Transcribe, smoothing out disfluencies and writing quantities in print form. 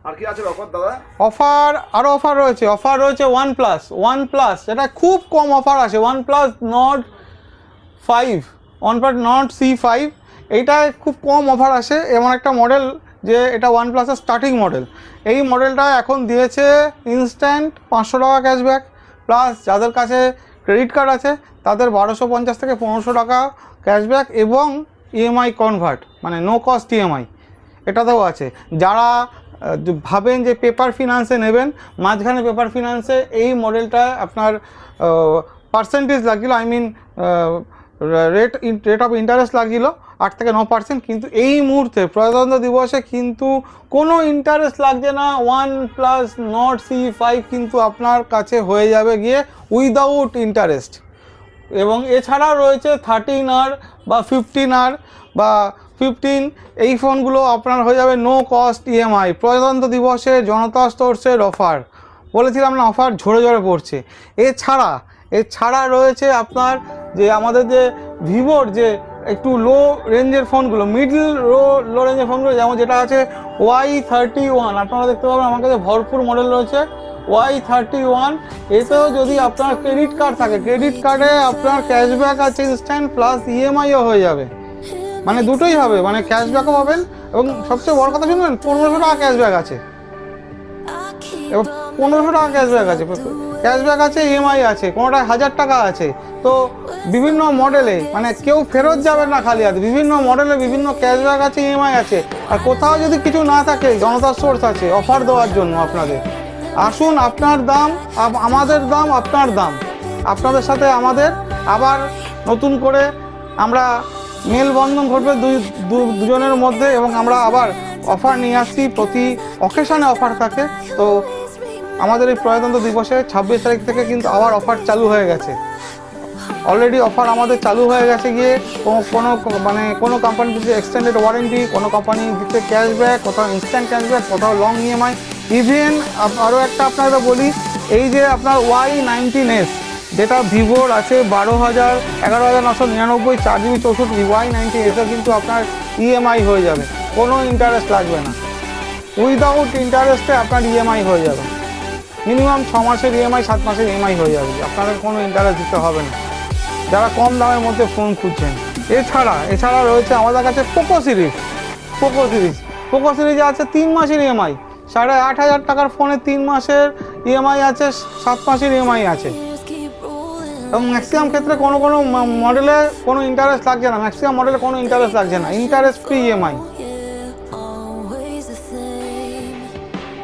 আর কি আছে অফার দাদা? অফার আরও অফার রয়েছে OnePlus, এটা খুব কম অফার আছে। OnePlus Nord 5, OnePlus Nord C5, এইটা খুব কম অফার আসে। এমন একটা মডেল যে এটা OnePlus-এর স্টার্টিং মডেল। এই মডেলটা এখন দিয়েছে ইনস্ট্যান্ট 500 টাকা ক্যাশব্যাক, প্লাস যাদের কাছে ক্রেডিট কার্ড আছে তাদের 1250 থেকে 1500 টাকা ক্যাশব্যাক এবং ইএমআই কনভার্ট, মানে নো কস্ট ইএমআই এটাতেও আছে। যারা ভাবেন যে পেপার ফিনান্সে নেবেন, মাঝখানে পেপার ফিনান্সে এই মডেলটা আপনার পার্সেন্টেজ লাগিল, I mean rate of interest লাগিল 8 থেকে 9%, কিন্তু এই মুহূর্তে প্রজাতন্ত্র দিবসে কিন্তু কোনো ইন্টারেস্ট লাগছে না। OnePlus Nord C5 কিন্তু আপনার কাছে হয়ে যাবে গিয়ে উইদাউট ইন্টারেস্ট। এবং এছাড়া রয়েছে 13R বা 15R বা 15, এই ফোনগুলো আপনার হয়ে যাবে নো কস্ট ইএমআই। প্রজাতন্ত্র দিবসে জনতা স্টোরসের অফার বলেছিলাম না, অফার ঝরে ঝরে পড়ছে। এছাড়া রয়েছে আপনার যে আমাদের যে ভিভোর যে একটু লো রেঞ্জের ফোনগুলো, মিডল লো রেঞ্জের ফোনগুলো, যেমন যেটা আছে Y31, আপনারা দেখতে পাবেন আমার কাছে ভরপুর মডেল রয়েছে Y31। এতেও যদি আপনার ক্রেডিট কার্ড থাকে, ক্রেডিট কার্ডে আপনার ক্যাশব্যাক আছে ইনস্ট্যান্ট, প্লাস ইএমআইও হয়ে যাবে, মানে দুটোই হবে, মানে ক্যাশব্যাকও পাবেন এবং সবচেয়ে বড় কথা শুনবেন 1500 টাকা ক্যাশব্যাক আছে, এবং 1500 টাকা ক্যাশব্যাক আছে, ইএমআই আছে, কোনোটায় 1000 টাকা আছে। তো বিভিন্ন মডেলে মানে কেউ ফেরত যাবে না খালি হাতে, বিভিন্ন মডেলে বিভিন্ন ক্যাশব্যাক আছে, ইএমআই আছে। আর কোথাও যদি কিছু না থাকে জনতা সোর্স আছে অফার দেওয়ার জন্য আপনাদের। আসুন, আপনার দাম আমাদের দাম, আপনার দাম, আপনাদের সাথে আমাদের আবার নতুন করে আমরা মেলবন্ধন ঘটবে দুজনের মধ্যে, এবং আমরা আবার অফার নিয়ে আসছি, প্রতি অকেশনে অফার থাকে। তো আমাদের এই প্রজাতন্ত্র দিবসে 26 তারিখ থেকে কিন্তু আবার অফার চালু হয়ে গেছে, অলরেডি অফার আমাদের চালু হয়ে গেছে গিয়ে। কোনো কোম্পানি দিচ্ছে এক্সটেন্ডেড ওয়ারেন্টি, কোনো কোম্পানি দিচ্ছে ক্যাশব্যাক, কোথাও ইনস্ট্যান্ট ক্যাশব্যাক, কোথাও লং ইএমআই। ইভেন আরও একটা আপনারা বলি, এই যে আপনার Y19s যেটা ভিভোর আছে 12,000 11,999 4GB 64, Y19 কিন্তু আপনার ইএমআই হয়ে যাবে, কোনো ইন্টারেস্ট লাগবে না, উইদাউট ইন্টারেস্টে আপনার ইএমআই হয়ে যাবে। মিনিমাম 6 মাসের ইএমআই, 7 মাসের ইএমআই হয়ে যাবে, আপনাদের কোনো ইন্টারেস্ট দিতে হবে না যারা কম দামের মধ্যে ফোন খুঁজছেন। এছাড়া রয়েছে আমাদের কাছে পোকো সিরিজে আছে 3 মাসের ইএমআই, 8,500 টাকার ফোনে 3 মাসের ইএমআই আছে, 7 মাসের ইএমআই আছে। এবং ম্যাক্সিমাম ক্ষেত্রে কোনো মডেলে কোনো ইন্টারেস্ট লাগছে না, ইন্টারেস্ট ফ্রি ইএমআই।